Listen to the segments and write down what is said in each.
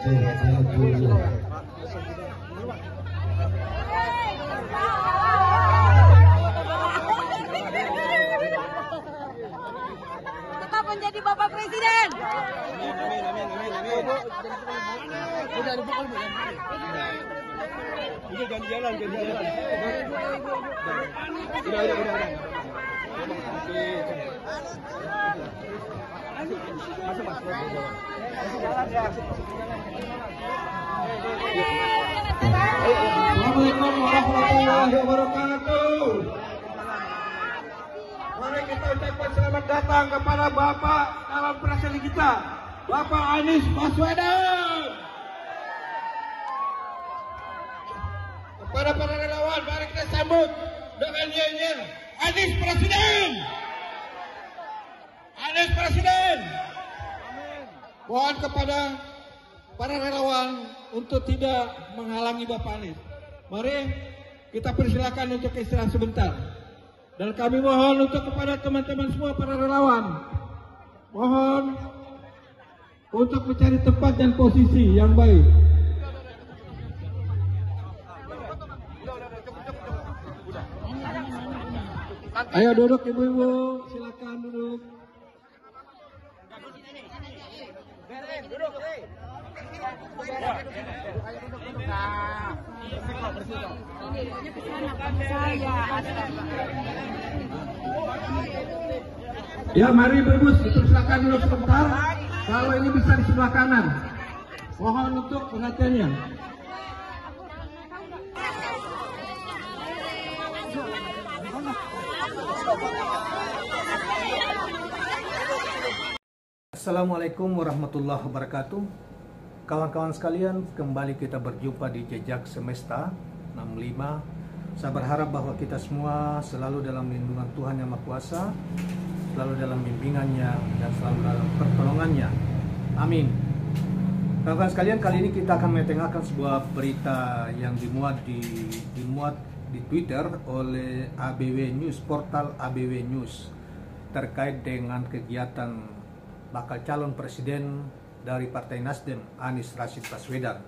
Tetap menjadi Bapak Presiden. Udah jalan. Assalamualaikum warahmatullahi wabarakatuh. Mari kita ucapkan selamat datang kepada Bapak calon presiden kita, Bapak Anies Baswedan. Kepada para relawan, mari kita sambut dengan nyanyian Anies Presiden. Anies Presiden. Mohon kepada para relawan untuk tidak menghalangi Bapak Anies. Mari kita persilakan untuk istirahat sebentar. Dan kami mohon untuk kepada teman-teman semua para relawan, mohon untuk mencari tempat dan posisi yang baik. Ayo duduk ibu-ibu, silakan duduk. Ya, mari ibu-ibu silakan duduk sebentar. Kalau ini bisa di sebelah kanan, mohon untuk perhatiannya. Assalamualaikum warahmatullahi wabarakatuh. Kawan-kawan sekalian, kembali kita berjumpa di Jejak Semesta 65. Saya berharap bahwa kita semua selalu dalam lindungan Tuhan Yang Maha Kuasa, selalu dalam bimbingannya dan selalu dalam pertolongannya. Amin. Kawan-kawan sekalian, kali ini kita akan mengetengahkan sebuah berita yang dimuat di Twitter oleh ABW News, portal ABW News, terkait dengan kegiatan bakal calon presiden dari Partai Nasdem, Anies Rashid Baswedan.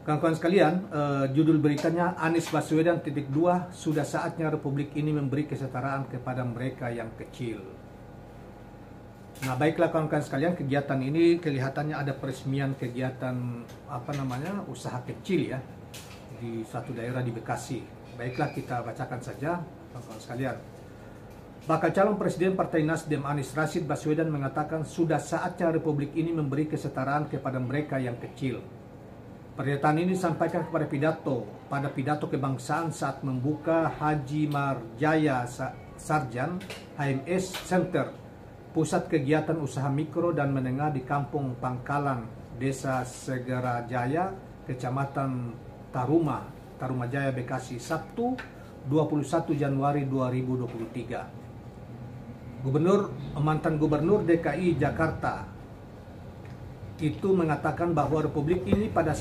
Kawan-kawan sekalian, judul beritanya Anies Baswedan _2, sudah saatnya Republik ini memberi kesetaraan kepada mereka yang kecil. Nah, baiklah kawan-kawan sekalian, kegiatan ini kelihatannya ada peresmian kegiatan usaha kecil ya di suatu daerah di Bekasi. Baiklah, kita bacakan saja kawan-kawan sekalian. Bakal calon presiden Partai Nasdem Anies Rashid Baswedan mengatakan sudah saatnya Republik ini memberi kesetaraan kepada mereka yang kecil. Pernyataan ini disampaikan pada pidato kebangsaan saat membuka Haji Marjaya Sarjan HMS Center, pusat kegiatan usaha mikro dan menengah di Kampung Pangkalan, Desa Segerajaya, Kecamatan Tarumajaya, Bekasi, Sabtu 21 Januari 2023. Mantan Gubernur DKI Jakarta itu mengatakan bahwa Republik ini pada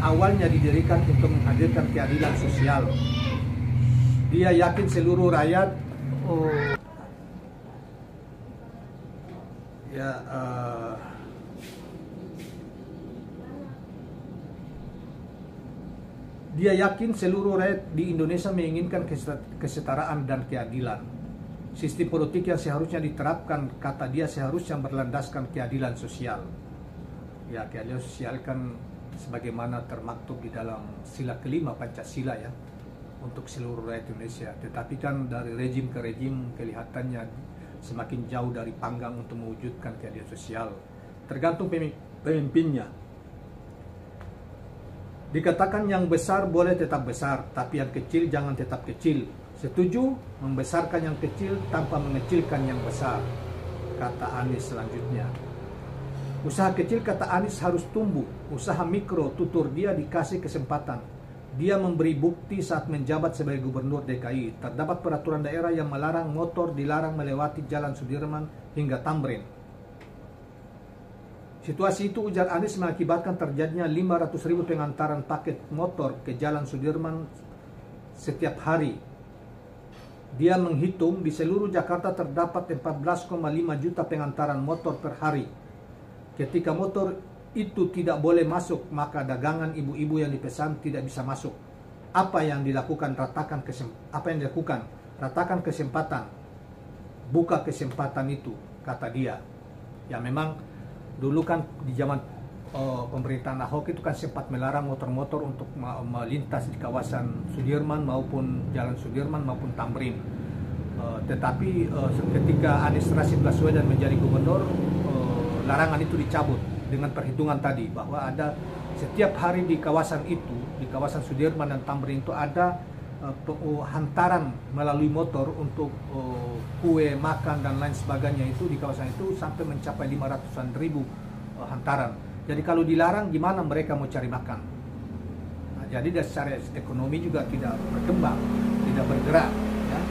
awalnya didirikan untuk menghadirkan keadilan sosial. Dia yakin seluruh rakyat Dia yakin seluruh rakyat di Indonesia menginginkan kesetaraan dan keadilan. Sistem politik yang seharusnya diterapkan, kata dia, seharusnya berlandaskan keadilan sosial. Ya, keadilan sosial kan sebagaimana termaktub di dalam sila kelima Pancasila ya, untuk seluruh rakyat Indonesia. Tetapi kan dari rejim ke rejim kelihatannya semakin jauh dari panggang untuk mewujudkan keadilan sosial. Tergantung pemimpinnya. Dikatakan yang besar boleh tetap besar, tapi yang kecil jangan tetap kecil. Setuju membesarkan yang kecil tanpa mengecilkan yang besar, kata Anies selanjutnya. Usaha kecil, kata Anies, harus tumbuh. Usaha mikro, tutur dia, dikasih kesempatan. Dia memberi bukti saat menjabat sebagai Gubernur DKI. Terdapat peraturan daerah yang melarang motor dilarang melewati Jalan Sudirman hingga Tamrin. Situasi itu, ujar Anies, mengakibatkan terjadinya 500.000 pengantaran paket motor ke Jalan Sudirman setiap hari. Dia menghitung di seluruh Jakarta terdapat 14,5 juta pengantaran motor per hari. Ketika motor itu tidak boleh masuk, maka dagangan ibu-ibu yang dipesan tidak bisa masuk. Apa yang dilakukan? Ratakan kesempatan, buka kesempatan itu, kata dia. Ya memang dulu kan di zaman pemerintahan Ahok itu kan sempat melarang motor-motor untuk melintas di kawasan Sudirman maupun Jalan Sudirman maupun Tamrin. Tetapi ketika Anies Rashid Baswedan menjadi gubernur, larangan itu dicabut dengan perhitungan tadi bahwa ada setiap hari di kawasan itu, di kawasan Sudirman dan Tamrin itu ada hantaran melalui motor untuk kue, makan dan lain sebagainya itu di kawasan itu sampai mencapai 500-an ribu hantaran. Jadi kalau dilarang gimana mereka mau cari makan? Nah, jadi dari secara ekonomi juga tidak berkembang, tidak bergerak. Ya.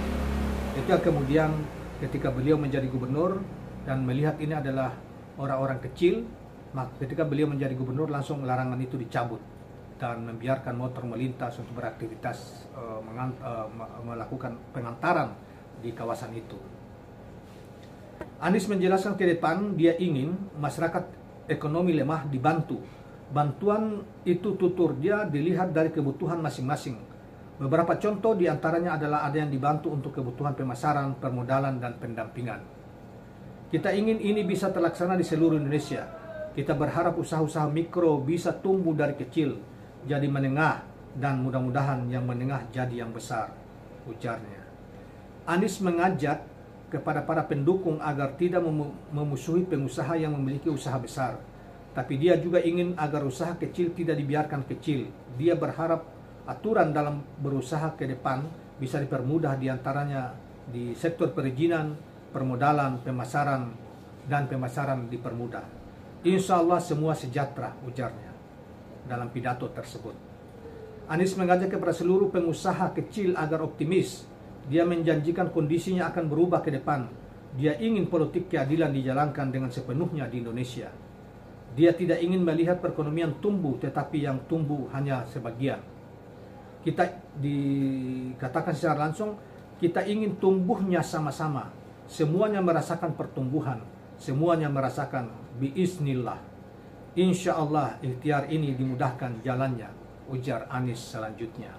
Itu kemudian ketika beliau menjadi gubernur dan melihat ini adalah orang-orang kecil, maka ketika beliau menjadi gubernur langsung larangan itu dicabut dan membiarkan motor melintas untuk beraktivitas melakukan pengantaran di kawasan itu. Anies menjelaskan ke depan dia ingin masyarakat ekonomi lemah dibantu. Bantuan itu tutur dia dilihat dari kebutuhan masing-masing. Beberapa contoh diantaranya adalah ada yang dibantu untuk kebutuhan pemasaran, permodalan, dan pendampingan. Kita ingin ini bisa terlaksana di seluruh Indonesia. Kita berharap usaha-usaha mikro bisa tumbuh dari kecil, jadi menengah, dan mudah-mudahan yang menengah jadi yang besar, ujarnya. Anies mengajak kepada para pendukung agar tidak memusuhi pengusaha yang memiliki usaha besar. Tapi dia juga ingin agar usaha kecil tidak dibiarkan kecil. Dia berharap aturan dalam berusaha ke depan bisa dipermudah, diantaranya di sektor perizinan, permodalan, pemasaran, dan pemasaran dipermudah. Insya Allah semua sejahtera, ujarnya dalam pidato tersebut. Anies mengajak kepada seluruh pengusaha kecil agar optimis. Dia menjanjikan kondisinya akan berubah ke depan. Dia ingin politik keadilan dijalankan dengan sepenuhnya di Indonesia. Dia tidak ingin melihat perekonomian tumbuh, tetapi yang tumbuh hanya sebagian. Kita dikatakan secara langsung, kita ingin tumbuhnya sama-sama. Semuanya merasakan pertumbuhan. Semuanya merasakan biiznillah. Insya Allah ikhtiar ini dimudahkan jalannya, ujar Anies selanjutnya.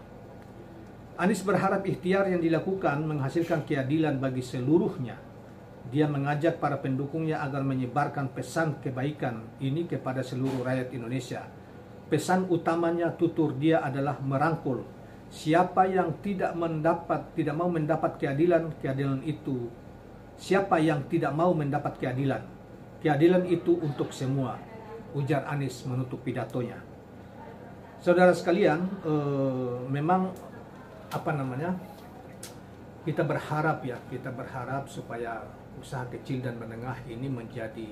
Anies berharap ikhtiar yang dilakukan menghasilkan keadilan bagi seluruhnya. Dia mengajak para pendukungnya agar menyebarkan pesan kebaikan ini kepada seluruh rakyat Indonesia. Pesan utamanya tutur dia adalah merangkul. Siapa yang tidak mau mendapat keadilan, keadilan itu. Siapa yang tidak mau mendapat keadilan, keadilan itu untuk semua, ujar Anies menutup pidatonya. Saudara sekalian, memang kita berharap supaya usaha kecil dan menengah ini menjadi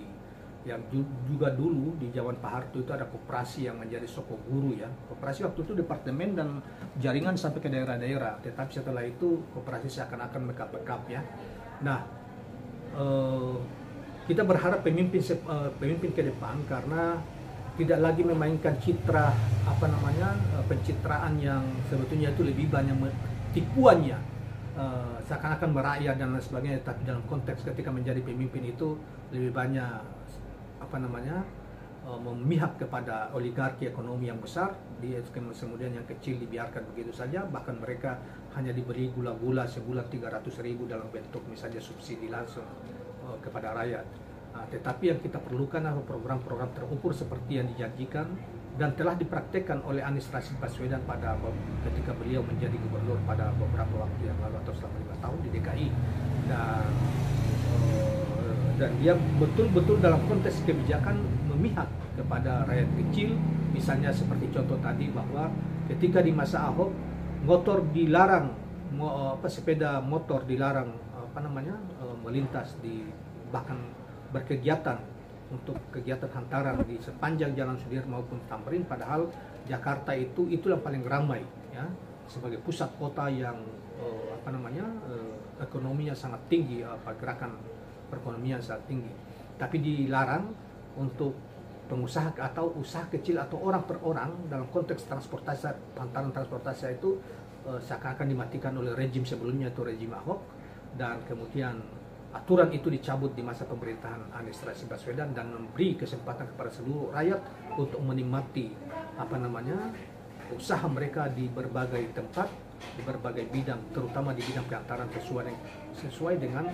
yang juga dulu di zaman Pak Harto itu ada koperasi yang menjadi soko guru ya. Koperasi waktu itu departemen dan jaringan sampai ke daerah-daerah, tetapi setelah itu koperasi seakan-akan bekap-bekap ya. Nah, kita berharap pemimpin ke depan karena tidak lagi memainkan citra pencitraan yang sebetulnya itu lebih banyak tipuannya, seakan-akan merakyat dan lain sebagainya. Tapi dalam konteks ketika menjadi pemimpin itu lebih banyak memihak kepada oligarki ekonomi yang besar, kemudian yang kecil dibiarkan begitu saja, bahkan mereka hanya diberi gula-gula sebulan 300.000 dalam bentuk misalnya subsidi langsung kepada rakyat. Tetapi yang kita perlukan adalah program-program terukur seperti yang dijanjikan dan telah dipraktekkan oleh Anies Rashid Baswedan ketika beliau menjadi gubernur pada beberapa waktu yang lalu atau selama 5 tahun di DKI, dan dia betul-betul dalam konteks kebijakan memihak kepada rakyat kecil. Misalnya seperti contoh tadi bahwa ketika di masa Ahok motor dilarang, sepeda motor dilarang melintas bahkan berkegiatan untuk kegiatan hantaran di sepanjang Jalan Sudirman maupun Tamrin, padahal Jakarta itu yang paling ramai ya, sebagai pusat kota yang ekonominya sangat tinggi, gerakan perekonomian sangat tinggi, tapi dilarang untuk pengusaha atau usaha kecil atau orang per orang dalam konteks transportasi, hantaran transportasi itu seakan-akan dimatikan oleh rejim sebelumnya, itu rejim Ahok, dan kemudian aturan itu dicabut di masa pemerintahan Anies Rashid Baswedan dan memberi kesempatan kepada seluruh rakyat untuk menikmati usaha mereka di berbagai tempat, di berbagai bidang, terutama di bidang pengantaran sesuai dengan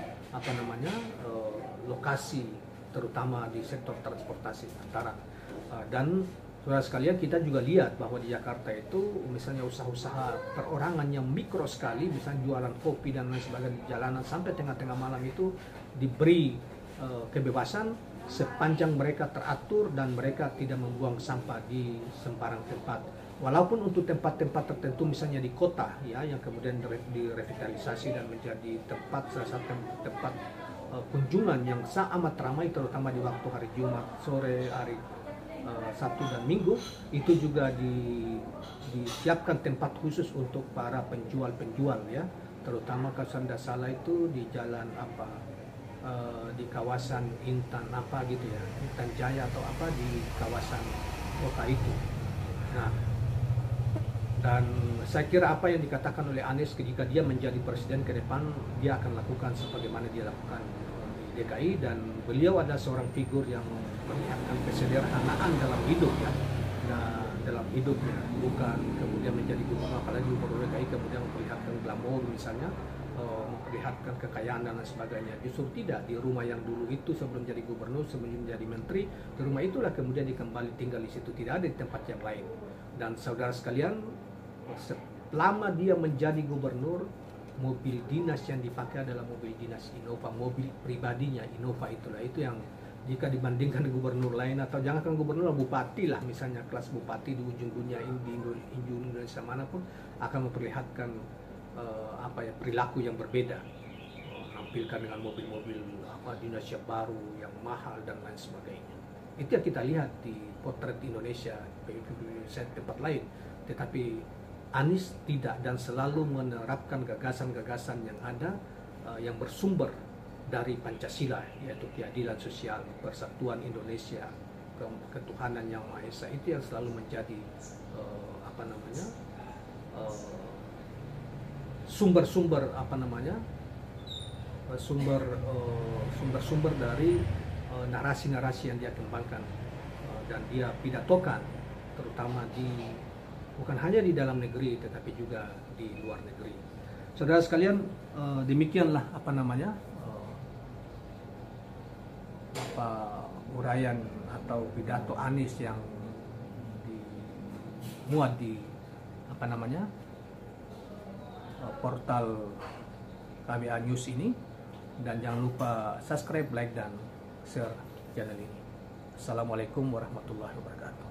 lokasi, terutama di sektor transportasi antaran. Dan saudara sekalian, kita juga lihat bahwa di Jakarta itu misalnya usaha-usaha perorangan yang mikro sekali, misalnya jualan kopi dan lain sebagainya di jalanan sampai tengah-tengah malam itu diberi kebebasan sepanjang mereka teratur dan mereka tidak membuang sampah di sembarang tempat. Walaupun untuk tempat-tempat tertentu misalnya di kota ya, yang kemudian direvitalisasi dan menjadi salah satu tempat kunjungan yang sangat amat ramai, terutama di waktu hari Jumat sore, hari Sabtu dan Minggu, itu juga disiapkan tempat khusus untuk para penjual-penjual ya, terutama kalau tidak salah itu di jalan di kawasan Intan Intan Jaya atau di kawasan kota itu. Nah, dan saya kira apa yang dikatakan oleh Anies jika dia menjadi presiden ke depan, dia akan lakukan sebagaimana dia lakukan di DKI, dan beliau adalah seorang figur yang memperlihatkan kesederhanaan dalam hidup ya, dalam hidupnya, bukan kemudian menjadi gubernur, apalagi gubernur DKI kemudian memperlihatkan glamor misalnya, memperlihatkan kekayaan dan lain sebagainya. Justru tidak, di rumah yang dulu itu sebelum jadi gubernur, sebelum menjadi menteri, di rumah itulah kemudian dia kembali tinggal di situ, tidak ada di tempat yang lain. Dan saudara sekalian, selama dia menjadi gubernur, mobil dinas yang dipakai adalah mobil dinas Innova, mobil pribadinya Innova itulah. Itu yang jika dibandingkan dengan gubernur lain, atau jangankan gubernur, bupati lah misalnya, kelas bupati di ujung dunia ini, di Indonesia manapun, akan memperlihatkan perilaku yang berbeda, menampilkan dengan mobil-mobil dinas yang baru yang mahal dan lain sebagainya. Itu yang kita lihat di potret Indonesia, tempat lain. Tetapi Anies tidak, dan selalu menerapkan gagasan-gagasan yang ada yang bersumber dari Pancasila, yaitu keadilan sosial, persatuan Indonesia, ketuhanan yang Maha Esa. Itu yang selalu menjadi sumber-sumber sumber-sumber dari narasi-narasi yang dia kembangkan dan dia pidatokan, terutama bukan hanya di dalam negeri tetapi juga di luar negeri. Saudara sekalian, demikianlah uraian atau pidato Anies yang dimuat di portal KBA News ini. Dan jangan lupa subscribe, like, dan share channel ini. Assalamualaikum warahmatullahi wabarakatuh.